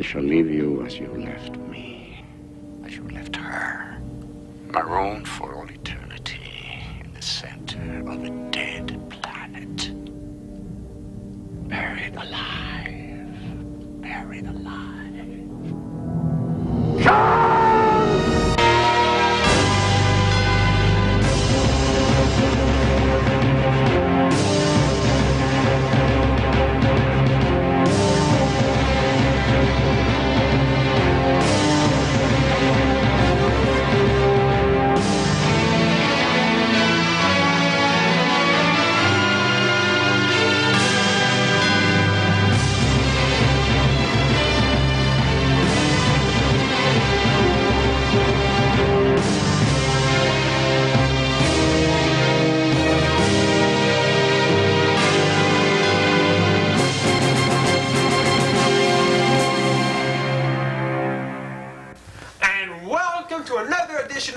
shall leave you as you left me, as you left her, marooned for all eternity in the center of a dead planet. Buried alive. Buried alive.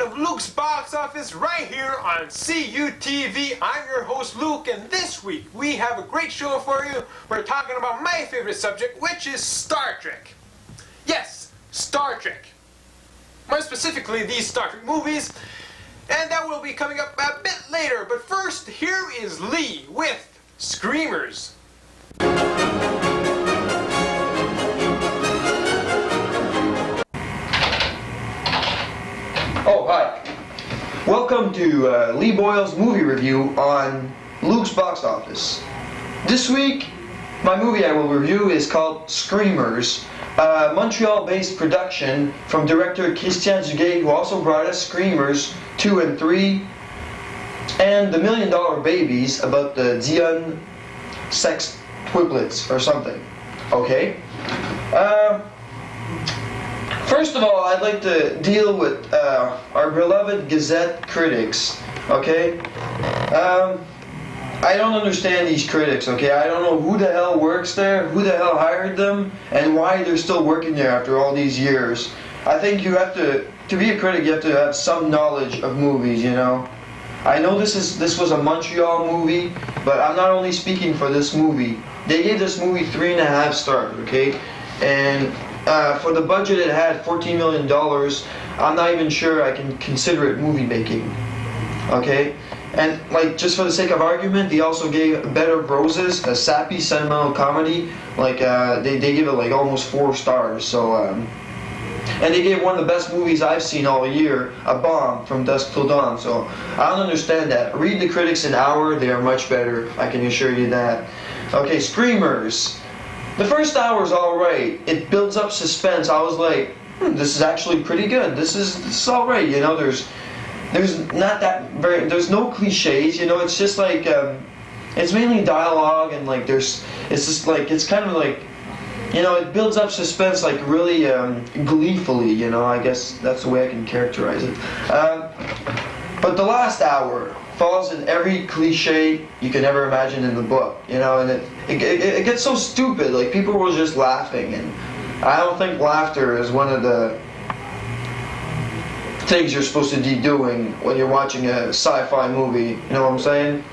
Of Luke's Box Office right here on CUTV. I'm your host Luke, and this week we have a great show for you. We're talking about my favorite subject, which is Star Trek. Yes, Star Trek. More specifically, these Star Trek movies, and that will be coming up a bit later. But first, here is Lee with Screamers. Oh, hi. Welcome to Lee Boyle's movie review on Luke's Box Office. This week, my movie I will review is called Screamers, a Montreal-based production from director Christian Duguay, who also brought us Screamers 2 and 3, and The $1 Million Babies, about the Dion sex twiplets or something. Okay? First of all, I'd like to deal with our beloved Gazette critics, okay? I don't understand these critics, okay? I don't know who the hell works there, who the hell hired them, and why they're still working there after all these years. I think you have to be a critic, you have to have some knowledge of movies, you know? I know this was a Montreal movie, but I'm not only speaking for this movie. They gave this movie 3.5 stars, okay? And for the budget it had, $14 million, I'm not even sure I can consider it movie making. Okay? And like, just for the sake of argument, they also gave Bed of Roses, a sappy sentimental comedy, like they give it like almost 4 stars. So and they gave one of the best movies I've seen all year, A Bomb, From Dusk Till Dawn. So I don't understand that. Read the critics an hour, they are much better, I can assure you that. Okay, Screamers. The first hour is alright. It builds up suspense. I was like, this is actually pretty good. This is alright, you know. There's not that there's no cliches, you know. It's just like it's mainly dialogue, and like it's just like, it's kind of like, you know, it builds up suspense like really gleefully, you know. I guess that's the way I can characterize it. But the last hour falls in every cliche you can ever imagine in the book, you know, and it gets so stupid, like people were just laughing, and I don't think laughter is one of the things you're supposed to be doing when you're watching a sci-fi movie, you know what I'm saying?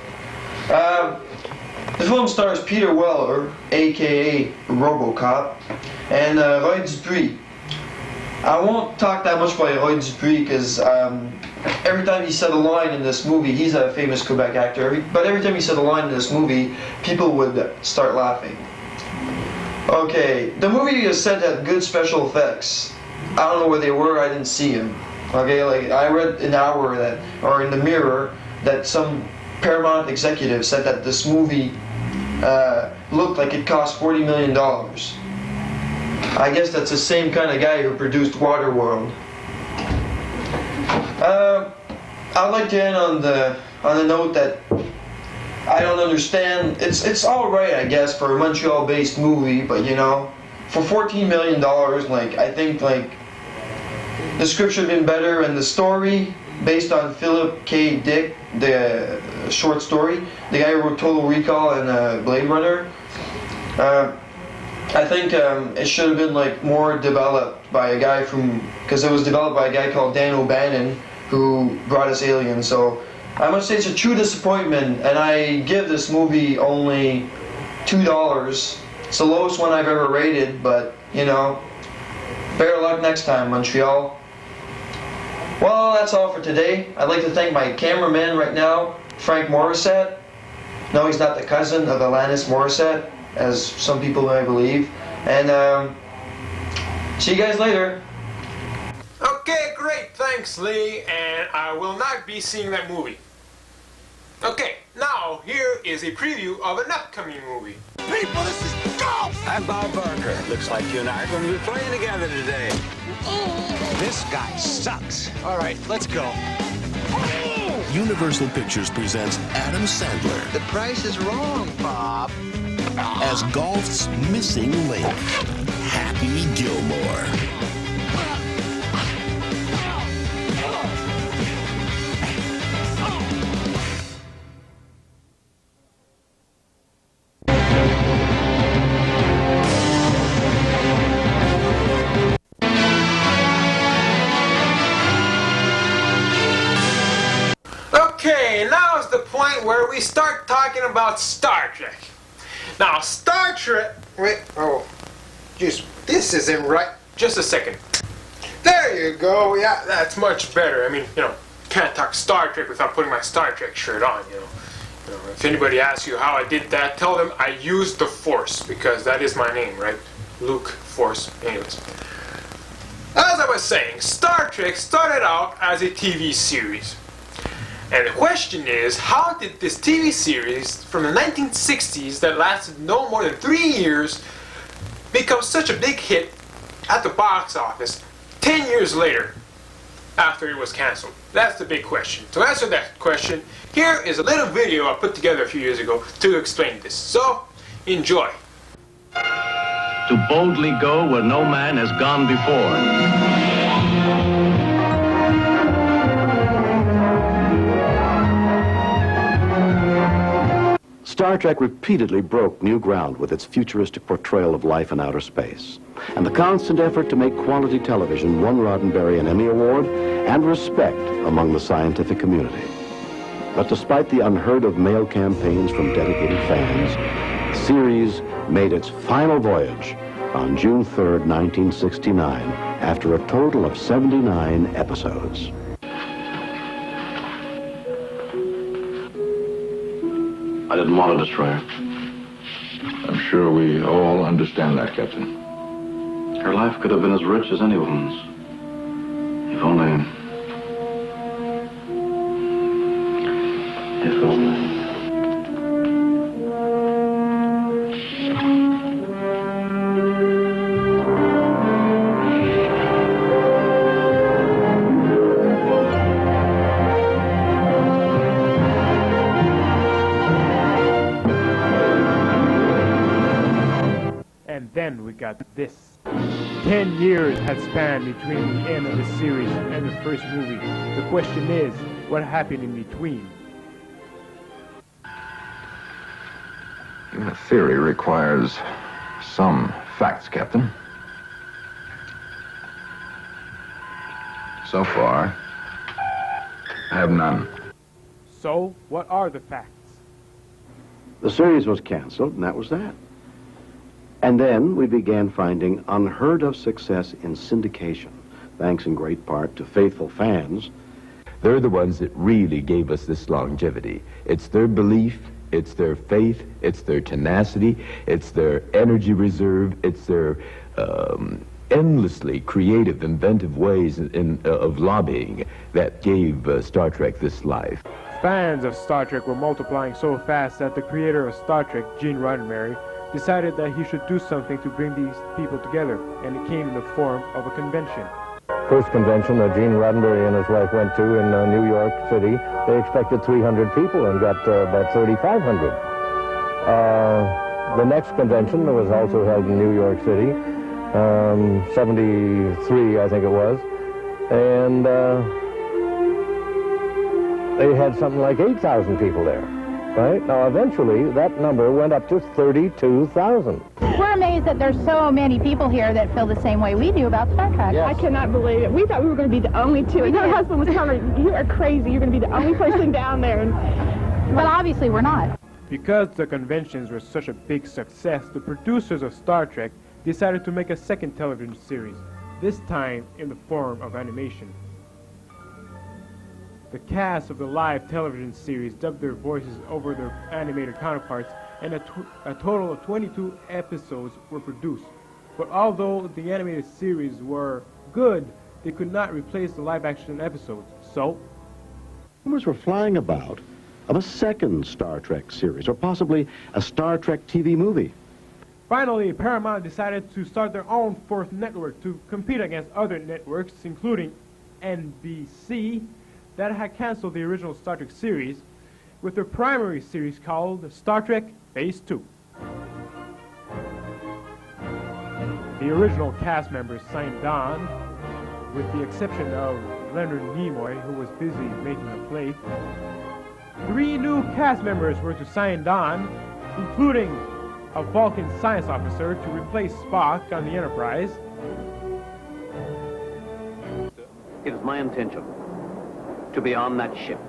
The film stars Peter Weller, aka RoboCop, and Roy Dupuis. I won't talk that much about Roy Dupuis because every time he said a line in this movie, he's a famous Quebec actor, but every time he said a line in this movie, people would start laughing. Okay, the movie is said to have good special effects. I don't know where they were, I didn't see them. Okay, like I read in Hour that, or in the Mirror, that some Paramount executive said that this movie looked like it cost $40 million. I guess that's the same kind of guy who produced Waterworld. I'd like to end on the note that I don't understand. It's all right, I guess, for a Montreal-based movie, but you know, for $14 million, like I think like the script should have been better, and the story based on Philip K. Dick, the short story, the guy who wrote Total Recall and Blade Runner. I think it should have been like more developed by a guy because it was developed by a guy called Dan O'Bannon, who brought us Alien. So I must say it's a true disappointment, and I give this movie only $2. It's the lowest one I've ever rated, but you know, Better luck next time, Montreal. Well, that's all for today. I'd like to thank my cameraman right now, Frank Morissette. No, he's not the cousin of Alanis Morissette, as some people may believe. And see you guys later. Okay, great, thanks Lee, and I will not be seeing that movie. Okay, now here is a preview of an upcoming movie. People, this is golf! I'm Bob Barker. Looks like you and I are going to be playing together today. This guy sucks. All right, let's go. Universal Pictures presents Adam Sandler The price is wrong, Bob. as golf's missing link, Happy Gilmore. Okay, now is the point where we start talking about Star Trek. Now, Star Trek. Wait, oh, just this isn't right. Just a second. There you go. Yeah, that's much better. I mean, can't talk Star Trek without putting my Star Trek shirt on. If anybody asks you how I did that, tell them I used the Force because that is my name, right? Luke Force. Anyways, as I was saying, Star Trek started out as a TV series. And the question is, how did this TV series from the 1960s that lasted no more than 3 years become such a big hit at the box office 10 years later after it was canceled? That's the big question. To answer that question, here is a little video I put together a few years ago to explain this. So, enjoy. To boldly go where no man has gone before. Star Trek repeatedly broke new ground with its futuristic portrayal of life in outer space. And the constant effort to make quality television won Roddenberry an Emmy Award and respect among the scientific community. But despite the unheard-of mail campaigns from dedicated fans, the series made its final voyage on June 3rd, 1969, after a total of 79 episodes. I didn't want a destroyer. I'm sure we all understand that, Captain. Her life could have been as rich as anyone's. If only... If only... And then we got this. 10 years had spanned between the end of the series and the first movie. The question is, what happened in between? Even a theory requires some facts, Captain. So far, I have none. So, what are the facts? The series was canceled, and that was that. And then we began finding unheard-of success in syndication, thanks in great part to faithful fans. They're the ones that really gave us this longevity. It's their belief, it's their faith, it's their tenacity, it's their energy reserve, it's their endlessly creative, inventive ways of lobbying that gave Star Trek this life. Fans of Star Trek were multiplying so fast that the creator of Star Trek, Gene Roddenberry, decided that he should do something to bring these people together, and it came in the form of a convention. First convention that Gene Roddenberry and his wife went to in New York City, they expected 300 people and got about 3,500. The next convention was also held in New York City, 73 I think it was, and they had something like 8,000 people there. Right? Now, eventually, that number went up to 32,000. We're amazed that there's so many people here that feel the same way we do about Star Trek. Yes. I cannot believe it. We thought we were going to be the only two. And her husband was telling her, you are crazy. You're going to be the only person down there. But obviously, we're not. Because the conventions were such a big success, the producers of Star Trek decided to make a second television series, this time in the form of animation. The cast of the live television series dubbed their voices over their animated counterparts, and a total of 22 episodes were produced. But although the animated series were good, they could not replace the live-action episodes. So, rumors were flying about of a second Star Trek series, or possibly a Star Trek TV movie. Finally, Paramount decided to start their own fourth network to compete against other networks, including NBC, that had canceled the original Star Trek series, with their primary series called Star Trek Phase 2. The original cast members signed on, with the exception of Leonard Nimoy, who was busy making a play. 3 new cast members were to sign on, including a Vulcan science officer to replace Spock on the Enterprise. It is my intention to be on that ship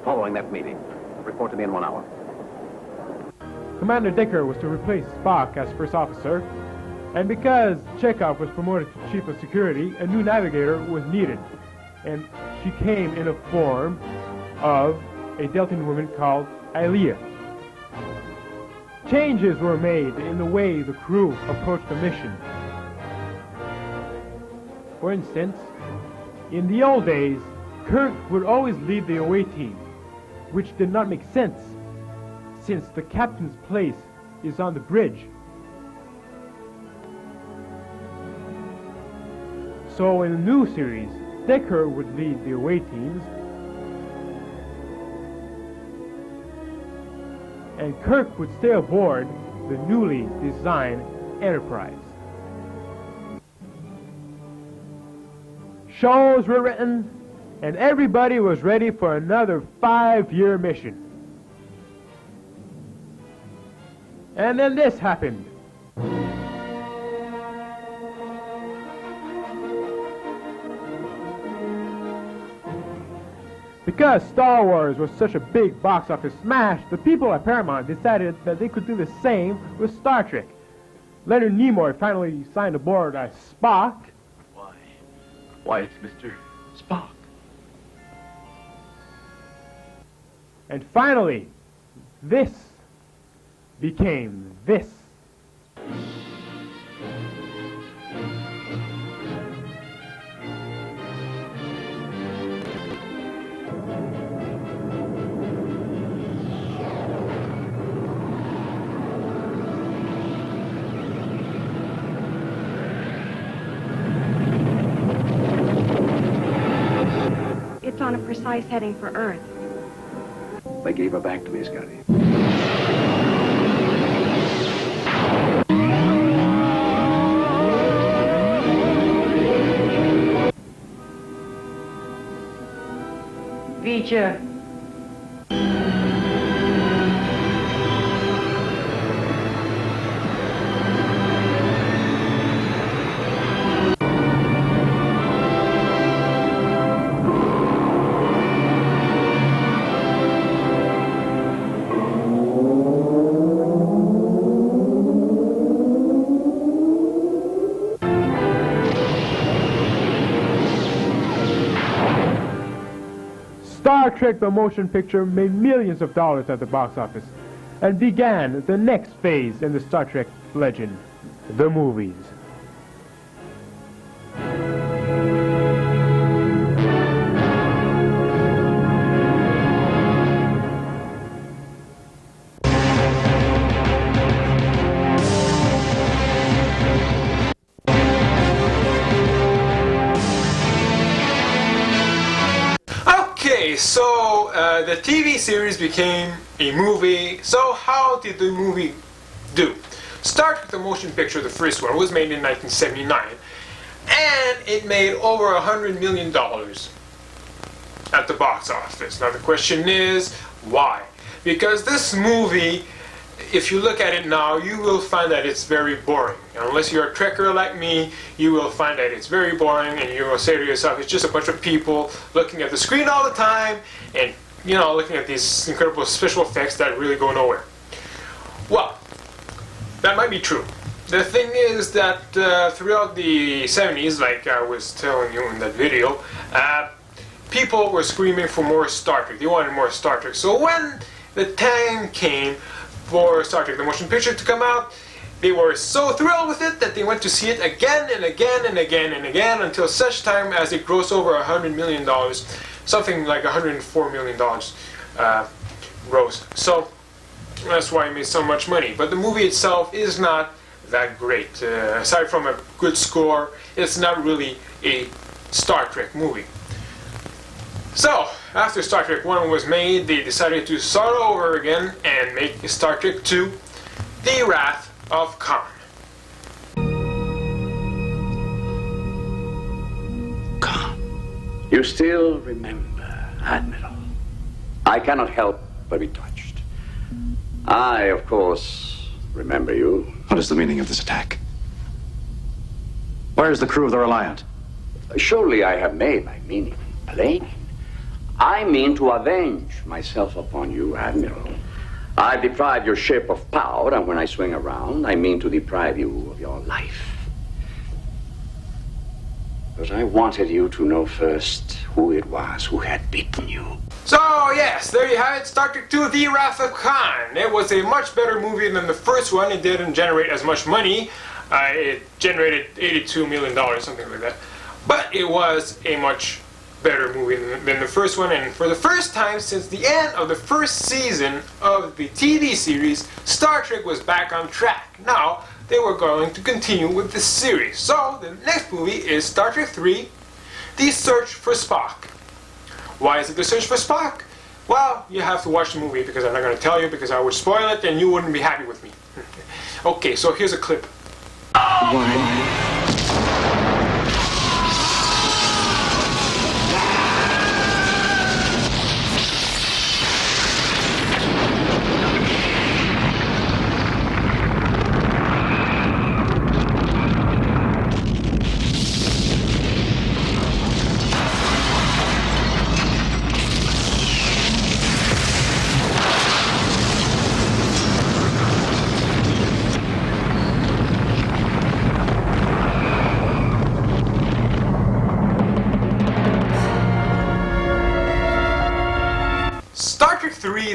following that meeting. Report to me in 1 hour. Commander Decker was to replace Spock as first officer, and because Chekhov was promoted to chief of security, a new navigator was needed, and she came in the form of a Deltan woman called Ilea. Changes were made in the way the crew approached the mission. For instance, in the old days, Kirk would always lead the away team, which did not make sense, since the captain's place is on the bridge. So in the new series, Decker would lead the away teams, and Kirk would stay aboard the newly designed Enterprise. Shows were written, and everybody was ready for another 5-year mission. And then this happened. Because Star Wars was such a big box office smash, the people at Paramount decided that they could do the same with Star Trek. Leonard Nimoy finally signed aboard as Spock. Why, it's Mr. Spock. And finally, this became this. It's on a precise heading for Earth. They gave her back to me, Scotty. Feature. Star Trek the motion picture made millions of dollars at the box office and began the next phase in the Star Trek legend, the movies. So the TV series became a movie. So how did the movie do? Star Trek the motion picture, the first one, was made in 1979, and it made over $100 million at the box office. Now the question is, why? Because this movie, if you look at it now, you will find that it's very boring. Unless you're a Trekker like me, you will find that it's very boring, and you will say to yourself, it's just a bunch of people looking at the screen all the time, and looking at these incredible special effects that really go nowhere. Well, that might be true. the thing is that throughout the 70s, like I was telling you in that video, people were screaming for more Star Trek. They wanted more Star Trek. So when the time came for Star Trek the Motion Picture to come out, they were so thrilled with it that they went to see it again and again and again and again until such time as it grossed over $100 million, something like $104 million gross. So that's why it made so much money. But the movie itself is not that great. Aside from a good score, it's not really a Star Trek movie. So, after Star Trek 1 was made, they decided to start over again and make Star Trek 2, The Wrath of Khan. You still remember, Admiral. I cannot help but be touched. I, of course, remember you. What is the meaning of this attack? Where is the crew of the Reliant? Surely I have made my meaning plain. I mean to avenge myself upon you, Admiral. I've deprived your ship of power, and when I swing around, I mean to deprive you of your life. But I wanted you to know first who it was who had beaten you. So, yes, there you have it, Star Trek 2, The Wrath of Khan. It was a much better movie than the first one. It didn't generate as much money. It generated $82 million, something like that. But it was a much better movie than the first one, and for the first time since the end of the first season of the TV series, Star Trek was back on track. Now, they were going to continue with the series. So, the next movie is Star Trek 3, The Search for Spock. Why is it The Search for Spock? Well, you have to watch the movie because I'm not going to tell you because I would spoil it and you wouldn't be happy with me. Okay, so here's a clip. Why?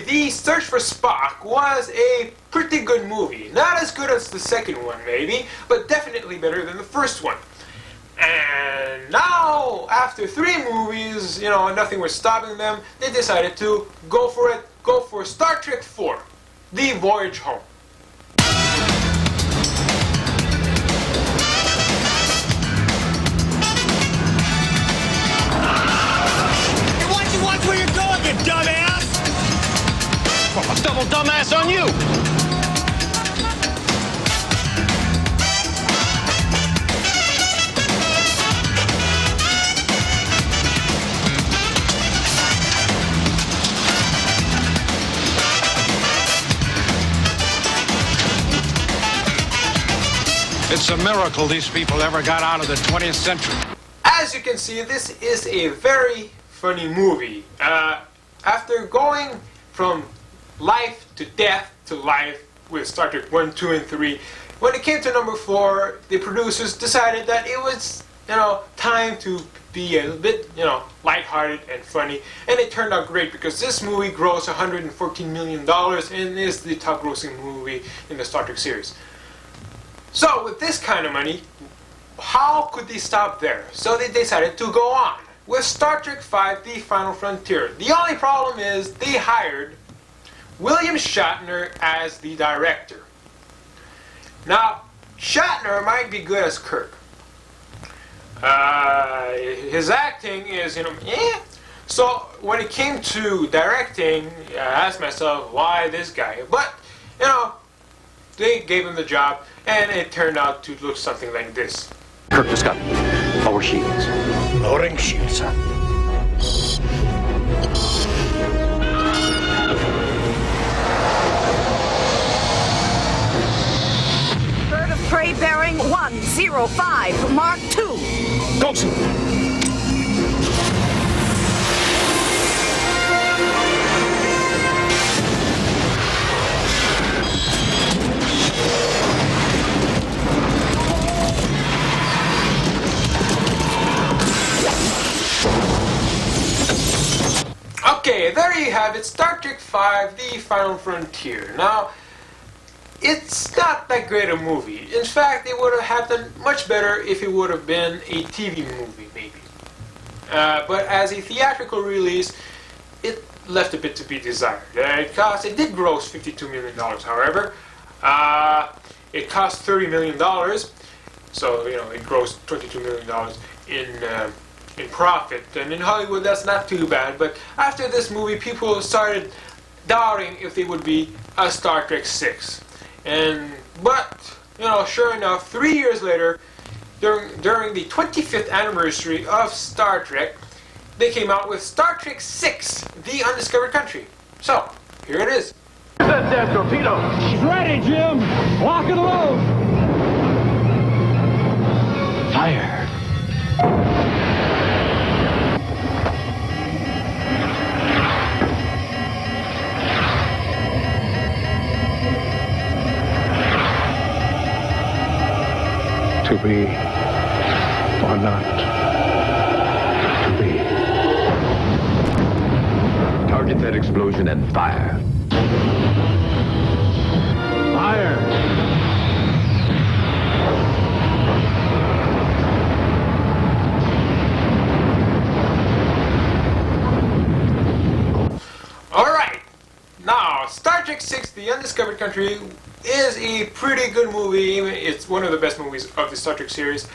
The Search for Spock was a pretty good movie. Not as good as the second one, maybe, but definitely better than the first one. And now, after 3 movies, you know, nothing was stopping them, they decided to go for it, go for Star Trek 4, The Voyage Home. Hey, why don't you watch where you're going, you dumbass? Well, I'll double dumbass on you! It's a miracle these people ever got out of the 20th century. As you can see, this is a very funny movie. After going from life to death to life with Star Trek 1, 2, and 3, when it came to number 4, the producers decided that it was, you know, time to be a bit, you know, lighthearted and funny, and it turned out great because this movie grossed $114 million and is the top grossing movie in the Star Trek series. So with this kind of money, how could they stop there? So they decided to go on with Star Trek V, The Final Frontier. The only problem is they hired William Shatner as the director. Now, Shatner might be good as Kirk. His acting is, you know, So when it came to directing, I asked myself, why this guy? But, you know, they gave him the job, and it turned out to look something like this. Kirk to Scott. Lower shields. Lowering shields, huh? Bird of prey bearing 105, Mark II. Golson. Trek V, The Final Frontier. Now, it's not that great a movie. In fact, it would have happened much better if it would have been a TV movie, maybe. But as a theatrical release, it left a bit to be desired. It did gross $52 million, however. It cost $30 million, so it grossed $22 million in profit. And in Hollywood, that's not too bad. But after this movie, people started doubting if they would be a Star Trek VI. But sure enough, 3 years later, during the 25th anniversary of Star Trek, they came out with Star Trek VI, The Undiscovered Country. So, here it is. Where's that damn torpedo? She's ready, Jim. Lock and load. Fire. To be or not to be. Target that explosion and fire. Fire! Alright, now Star Trek VI, The Undiscovered Country is a pretty good movie. It's one of the best movies of the Star Trek series.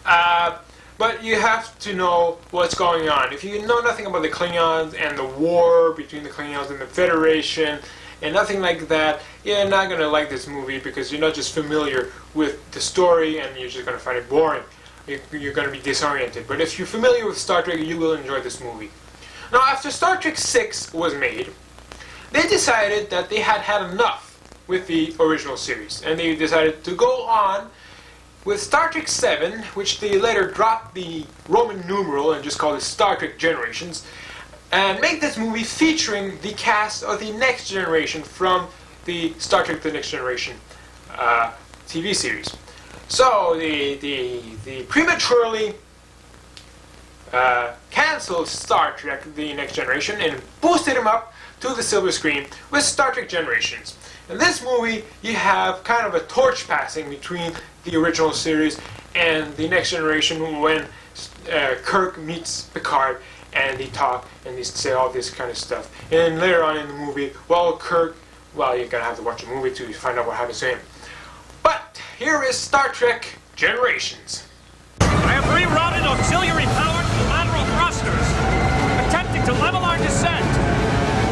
But you have to know what's going on. If you know nothing about the Klingons and the war between the Klingons and the Federation and nothing like that, you're not going to like this movie because you're not just familiar with the story and you're just going to find it boring. You're going to be disoriented. But if you're familiar with Star Trek, you will enjoy this movie. Now, after Star Trek VI was made, they decided that they had had enough with the original series, and they decided to go on with Star Trek VII, which they later dropped the Roman numeral and just called it Star Trek Generations, and make this movie featuring the cast of the Next Generation from the Star Trek The Next Generation TV series. So the prematurely canceled Star Trek The Next Generation and boosted him up to the silver screen with Star Trek Generations. In this movie, you have kind of a torch passing between the original series and the Next Generation when Kirk meets Picard and they talk and they say all this kind of stuff. And later on in the movie, you're gonna have to watch the movie to find out what happens to him. But here is Star Trek Generations. I have rerouted auxiliary power to the lateral thrusters, attempting to level our descent.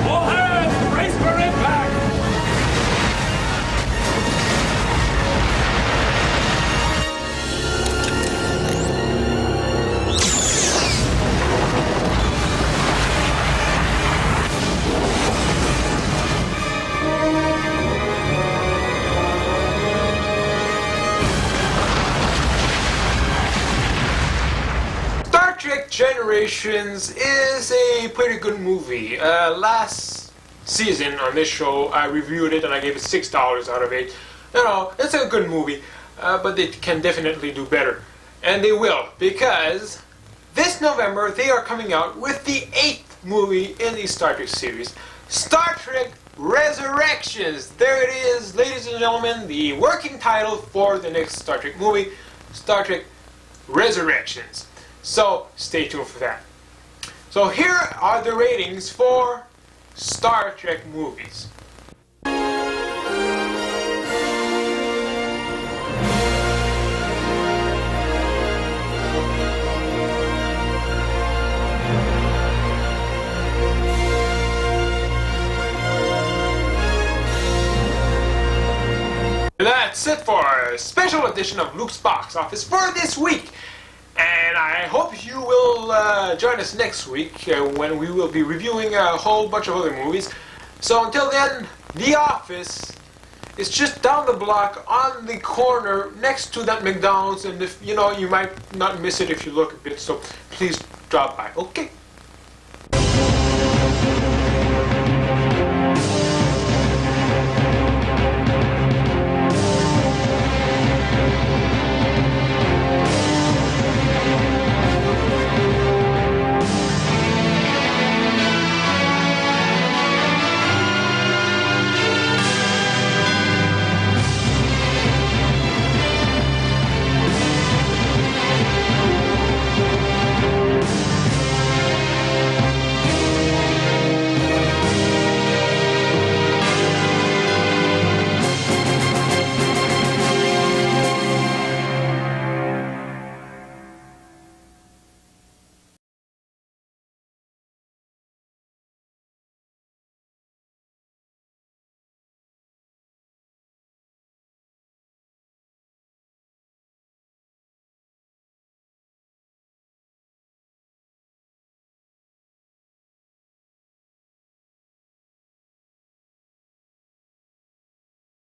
All hands, brace for impact! Generations is a pretty good movie. Last season on this show, I reviewed it and I gave it $6 out of 8. It's a good movie, but they can definitely do better. And they will, because this November they are coming out with the 8th movie in the Star Trek series, Star Trek Resurrections. There it is, ladies and gentlemen, the working title for the next Star Trek movie, Star Trek Resurrections. So, stay tuned for that. So here are the ratings for Star Trek movies. That's it for a special edition of Luke's Box Office for this week. And I hope you will join us next week when we will be reviewing a whole bunch of other movies. So until then, The Office is just down the block on the corner next to that McDonald's. And if you might not miss it if you look a bit. So please drop by. Okay.